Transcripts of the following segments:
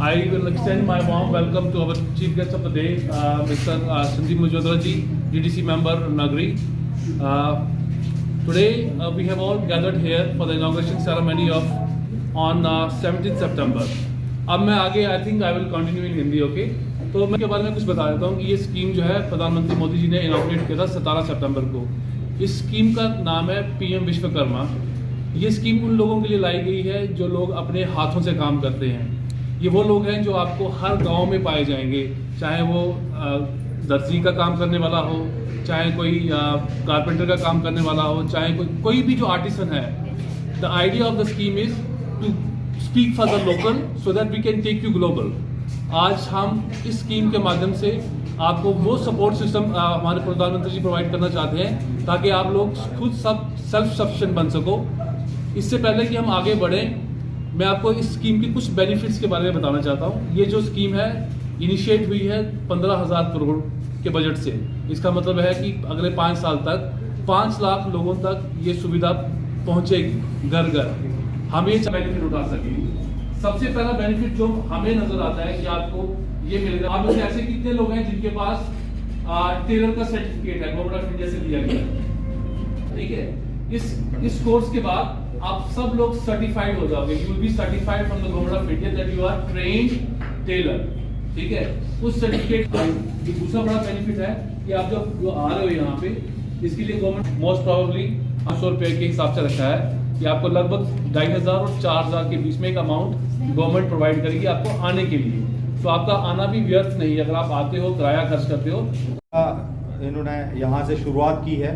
I will extend my warm welcome to our chief guest of the day, Mr. Sandeep Majodra ji, GDC member Nagri. Today we have all gathered here for the inauguration ceremony of on 17th September. अब मैं आगे I think I will continue in Hindi, okay? तो मैं के बारे में कुछ बता देता हूँ कि ये स्कीम जो है प्रधानमंत्री मोदी जी ने इनॉग्रेट किया था 17 सितंबर को। इस स्कीम का नाम है पीएम विश्वकर्मा। ये स्कीम उन लोगों के लिए लाई गई है जो लोग अपने हाथों से काम करते हैं। ये वो लोग हैं जो आपको हर गांव में पाए जाएंगे, चाहे वो दर्जी का काम करने वाला हो, चाहे कोई कारपेंटर का काम करने वाला हो, चाहे कोई भी जो आर्टिसन है। The idea of the scheme is to speak for the local so that we can take you global. आज हम इस स्कीम के माध्यम से आपको वो सपोर्ट सिस्टम हमारे प्रधानमंत्री जी प्रोवाइड करना चाहते हैं ताकि आप लोग खुद सब सेल्फ सफिशिएंट बन सको। इससे पहले कि हम आगे बढ़ें, मैं आपको इस स्कीम के कुछ बेनिफिट्स के बारे में बताना चाहता हूँ। ये जो स्कीम है इनिशिएट हुई है 15,000 करोड़ के बजट से। इसका मतलब है कि अगले 5 साल तक 5 लाख लोगों तक ये सुविधा पहुँचेगी घर घर। हम ये बेनिफिट उठा सकेंगे। सबसे पहला बेनिफिट जो हमें नजर आता है कि आपको ये मिलेगा। आप में से ऐसे कितने लोग हैं जिनके पास टेलर का सर्टिफिकेट है, गवर्नमेंट ऑफ इंडिया से दिया गया, ठीक है? इस कोर्स के बाद आप सब लोग सर्टिफाइड हो जाओगे। You will be certified from the government of India that you are trained tailor, ठीक है? उस सर्टिफिकेट का दूसरा बड़ा बेनिफिट है कि आप जो आ रहे हो यहाँ पे, इसके लिए गवर्नमेंट मोस्ट प्रोबेबली 500 रुपए के हिसाब से रखा है कि आपको लगभग 2,500 और 4,000 के बीच में एक अमाउंट गवर्नमेंट प्रोवाइड करेगी आपको आने के लिए। तो आपका आना भी व्यर्थ नहीं है अगर आप आते हो, किराया खर्च करते हो। इन्होंने यहाँ से शुरुआत की है।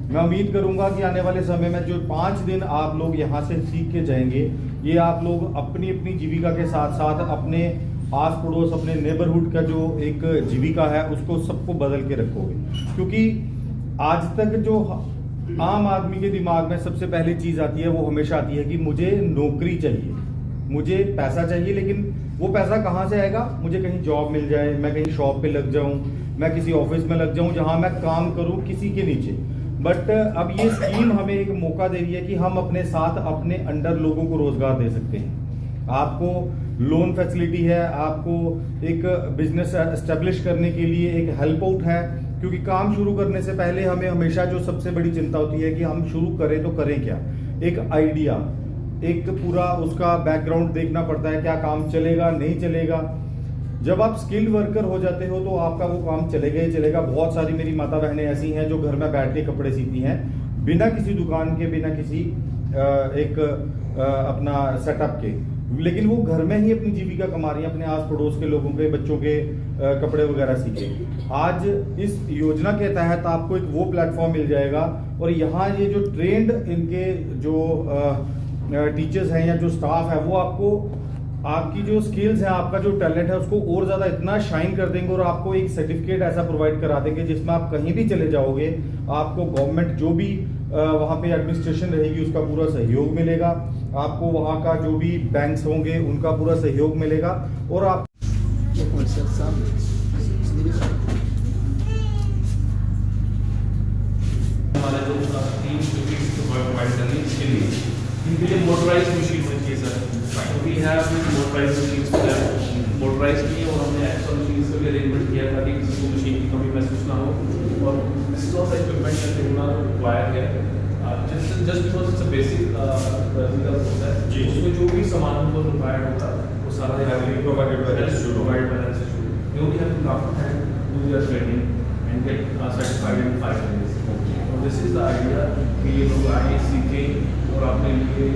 मैं उम्मीद करूंगा कि आने वाले समय में जो 5 दिन आप लोग यहाँ से सीख के जाएंगे, ये आप लोग अपनी अपनी जीविका के साथ साथ अपने आस पड़ोस, अपने नेबरहुड का जो एक जीविका है उसको सबको बदल के रखोगे। क्योंकि आज तक जो आम आदमी के दिमाग में सबसे पहली चीज आती है वो हमेशा आती है कि मुझे नौकरी चाहिए, मुझे पैसा चाहिए। लेकिन वो पैसा कहाँ से आएगा? मुझे कहीं जॉब मिल जाए, मैं कहीं शॉप पे लग जाऊं, मैं किसी ऑफिस में लग जाऊं जहां मैं काम करूं किसी के नीचे। बट अब ये स्कीम हमें एक मौका दे रही है कि हम अपने साथ अपने अंडर लोगों को रोजगार दे सकते हैं। आपको लोन फैसिलिटी है, आपको एक बिजनेस एस्टेब्लिश करने के लिए एक हेल्प आउट है। क्योंकि काम शुरू करने से पहले हमें हमेशा जो सबसे बड़ी चिंता होती है कि हम शुरू करें तो करें क्या। एक आइडिया, एक पूरा उसका बैकग्राउंड देखना पड़ता है, क्या काम चलेगा नहीं चलेगा। जब आप स्किल्ड वर्कर हो जाते हो तो आपका वो काम चलेगा ही चलेगा। बहुत सारी मेरी माता बहनें ऐसी हैं जो घर में बैठ के कपड़े सीती हैं बिना किसी दुकान के, बिना किसी अपना सेटअप के, लेकिन वो घर में ही अपनी जीविका कमा रही है, अपने आस पड़ोस के लोगों के बच्चों के कपड़े वगैरह सीखे। आज इस योजना के तहत आपको एक वो प्लेटफॉर्म मिल जाएगा और यहाँ ये जो ट्रेंड इनके जो टीचर्स हैं या जो स्टाफ है वो आपको आपकी जो स्किल्स हैं, आपका जो टैलेंट है उसको और ज्यादा इतना शाइन कर देंगे और आपको एक सर्टिफिकेट ऐसा प्रोवाइड करा देंगे जिसमें आप कहीं भी चले जाओगे आपको गवर्नमेंट जो भी वहाँ पे एडमिनिस्ट्रेशन रहेगी उसका पूरा सहयोग मिलेगा। आपको वहाँ का जो भी बैंक्स होंगे उनका पूरा सहयोग मिलेगा और आप हमारा जो प्रोवाइड करनी है इसके लिए इनके लिए मोटराइज मशीन होनी चाहिए sir. We have motorise machine motorise की है और हमने एक्स्ट्रा मशीन का भी अरेंजमेंट किया ताकि किसी को मशीन की कमी महसूस ना हो। और this is not equipment that we not require है, just because it's a basic होता है जी। उसमें जो भी सामान हमको रिक्वायर्ड होता है वो सारा provided by institute. You only have to come and do your training and get certified in 5 days. So this is the idea कि ये लोग आए सीखें और अपने लिए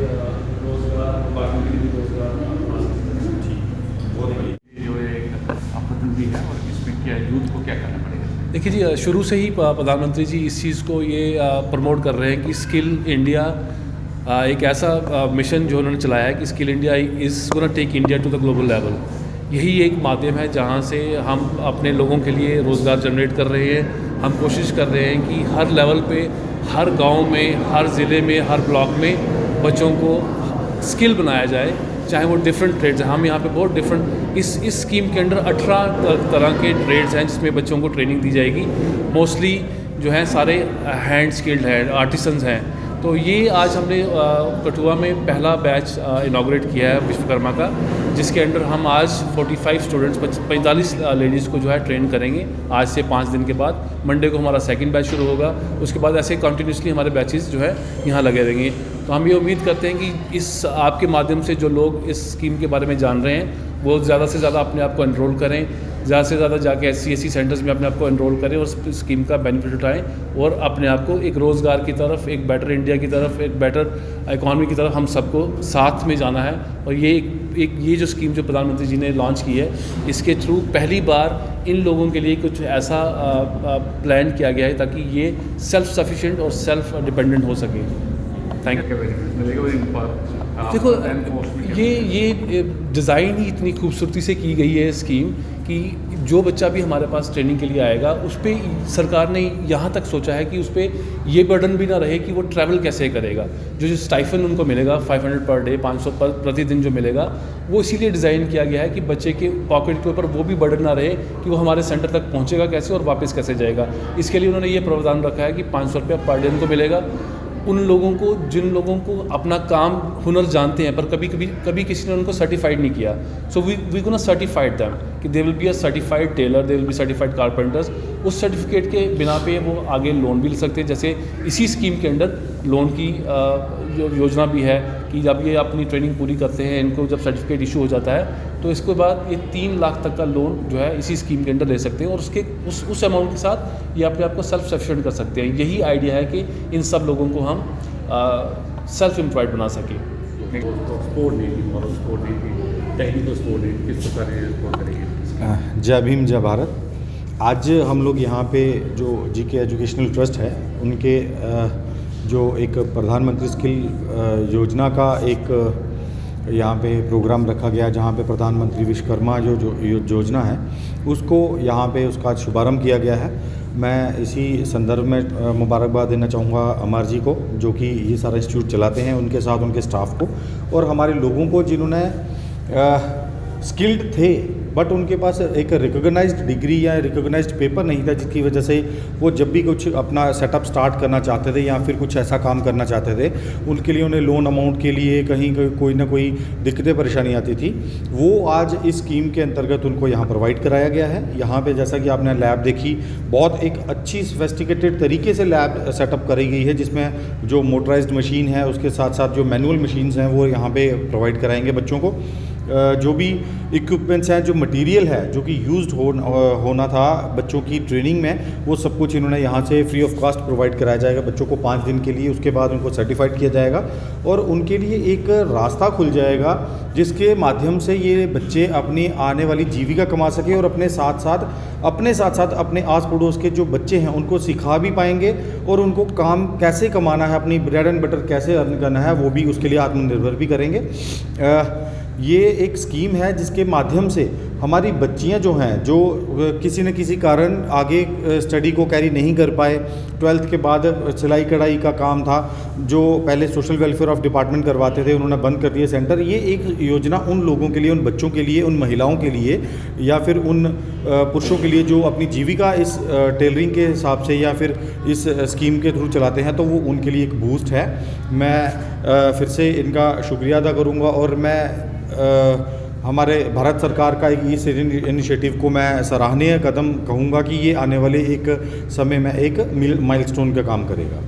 रोजगार, बाकी के लिए रोजगार बना सकते हैं। ठीक, बहुत बढ़िया। जो एक अपॉर्चुनिटी है और इसमें क्या यूथ को क्या करना पड़ेगा? देखिए जी, शुरू से ही प्रधानमंत्री जी इस चीज़ को ये प्रमोट कर रहे हैं कि स्किल इंडिया एक ऐसा मिशन जो उन्होंने चलाया है कि skill India is gonna take India to the global level. यही एक माध्यम है जहाँ से हम अपने लोगों के लिए रोज़गार जनरेट कर रहे हैं। हम कोशिश कर रहे हैं कि हर लेवल पे, हर गांव में, हर ज़िले में, हर ब्लॉक में बच्चों को स्किल बनाया जाए, चाहे वो डिफरेंट ट्रेड्स हैं। हम यहाँ पे बहुत डिफरेंट इस स्कीम के अंडर 18 तरह के ट्रेड्स हैं जिसमें बच्चों को ट्रेनिंग दी जाएगी। मोस्टली जो हैं सारे हैंड स्किल्ड हैं, आर्टिसंस हैं। तो ये आज हमने कठुआ में पहला बैच इनाग्रेट किया है विश्वकर्मा का। जिसके अंडर हम आज 45 स्टूडेंट्स 45 लेडीज़ को जो है ट्रेन करेंगे आज से 5 दिन के बाद। मंडे को हमारा सेकंड बैच शुरू होगा, उसके बाद ऐसे कंटिन्यूसली हमारे बैचेस जो है यहाँ लगे रहेंगे। तो हम ये उम्मीद करते हैं कि इस आपके माध्यम से जो लोग इस स्कीम के बारे में जान रहे हैं वो ज़्यादा से ज़्यादा अपने आप को एनरोल करें, ज़्यादा से ज़्यादा जाके SC/SC सेंटर्स में अपने आप को एनरोल करें और इस स्कीम का बेनिफिट उठाएं और अपने आप को एक रोज़गार की तरफ, एक बेटर इंडिया की तरफ, एक बेटर इकॉनमी की तरफ हम सबको साथ में जाना है। और ये जो स्कीम जो प्रधानमंत्री जी ने लॉन्च की है, इसके थ्रू पहली बार इन लोगों के लिए कुछ ऐसा प्लान किया गया है ताकि ये सेल्फ सफिशिएंट और सेल्फ डिपेंडेंट हो सके। Thank you. देखो ये डिज़ाइन ही इतनी खूबसूरती से की गई है स्कीम कि जो बच्चा भी हमारे पास ट्रेनिंग के लिए आएगा उस पर सरकार ने यहाँ तक सोचा है कि उस पर ये बर्डन भी ना रहे कि वो ट्रैवल कैसे करेगा। जो स्टाइफन उनको मिलेगा 500 पर डे, 500 प्रतिदिन जो मिलेगा, वो इसीलिए डिज़ाइन किया गया है कि बच्चे के पॉकेट के ऊपर वो भी बर्डन ना रहे कि वो हमारे सेंटर तक पहुँचेगा कैसे और वापस कैसे जाएगा। इसके लिए उन्होंने ये प्रावधान रखा है कि 500 रुपया पर डे उनको मिलेगा। उन लोगों को जिन लोगों को अपना काम हुनर जानते हैं पर कभी किसी ने उनको सर्टिफाइड नहीं किया, so we gonna certified them कि they will be a certified tailor, they will be certified carpenters. उस सर्टिफिकेट के बिना पे वो आगे लोन भी ले सकते हैं। जैसे इसी स्कीम के अंडर लोन की योजना भी है कि जब ये अपनी ट्रेनिंग पूरी करते हैं, इनको जब सर्टिफिकेट इशू हो जाता है तो इसके बाद ये 3 लाख तक का लोन जो है इसी स्कीम के अंडर ले सकते हैं और उसके उस अमाउंट के साथ ये अपने आप को सेल्फ सफिशिएंट कर सकते हैं। यही आइडिया है कि इन सब लोगों को हम सेल्फ एम्प्लॉयड बना सकें। जय भीम जय भारत। आज हम लोग यहाँ पे जो GK एजुकेशनल ट्रस्ट है उनके जो एक प्रधानमंत्री स्किल योजना का एक यहाँ पे प्रोग्राम रखा गया, जहाँ पे प्रधानमंत्री विश्वकर्मा जो योजना है उसको यहाँ पे उसका शुभारंभ किया गया है। मैं इसी संदर्भ में मुबारकबाद देना चाहूँगा अमर जी को, जो कि ये सारा इंस्टीट्यूट चलाते हैं, उनके साथ उनके स्टाफ को और हमारे लोगों को जिन्होंने स्किल्ड थे बट उनके पास एक रिकॉग्नाइज्ड डिग्री या रिकॉग्नाइज्ड पेपर नहीं था, जिसकी वजह से वो जब भी कुछ अपना सेटअप स्टार्ट करना चाहते थे या फिर कुछ ऐसा काम करना चाहते थे, उनके लिए उन्हें लोन अमाउंट के लिए कहीं कोई ना कोई दिक्कतें परेशानी आती थी। वो आज इस स्कीम के अंतर्गत उनको यहाँ प्रोवाइड कराया गया है। यहाँ पे जैसा कि आपने लैब देखी, बहुत एक अच्छी सोफिस्टिकेटेड तरीके से लैब सेटअप करी गई है, जिसमें जो मोटराइज्ड मशीन है उसके साथ साथ जो मैनुअल मशीन्स हैं वो यहाँ पे प्रोवाइड कराएंगे बच्चों को। जो भी इक्विपमेंट्स हैं, जो मटेरियल है जो कि यूज्ड होना था बच्चों की ट्रेनिंग में, वो सब कुछ इन्होंने यहाँ से फ्री ऑफ कॉस्ट प्रोवाइड कराया जाएगा बच्चों को 5 दिन के लिए। उसके बाद उनको सर्टिफाइड किया जाएगा और उनके लिए एक रास्ता खुल जाएगा जिसके माध्यम से ये बच्चे अपनी आने वाली जीविका कमा सके और अपने साथ साथ अपने आस पड़ोस के जो बच्चे हैं उनको सिखा भी पाएंगे और उनको काम कैसे कमाना है, अपनी ब्रेड एंड बटर कैसे अर्न करना है, वो भी उसके लिए आत्मनिर्भर भी करेंगे। ये एक स्कीम है जिसके माध्यम से हमारी बच्चियां जो हैं, जो किसी न किसी कारण आगे स्टडी को कैरी नहीं कर पाए, 12th के बाद सिलाई कढ़ाई का काम था जो पहले सोशल वेलफेयर ऑफ डिपार्टमेंट करवाते थे, उन्होंने बंद कर दिए सेंटर। ये एक योजना उन लोगों के लिए, उन बच्चों के लिए, उन महिलाओं के लिए या फिर उन पुरुषों के लिए जो अपनी जीविका इस टेलरिंग के हिसाब से या फिर इस स्कीम के थ्रू चलाते हैं, तो वो उनके लिए एक बूस्ट है। मैं फिर से इनका शुक्रिया अदा करूँगा और मैं हमारे भारत सरकार का इस इनिशिएटिव को मैं सराहनीय कदम कहूँगा कि ये आने वाले एक समय में एक माइलस्टोन का काम करेगा।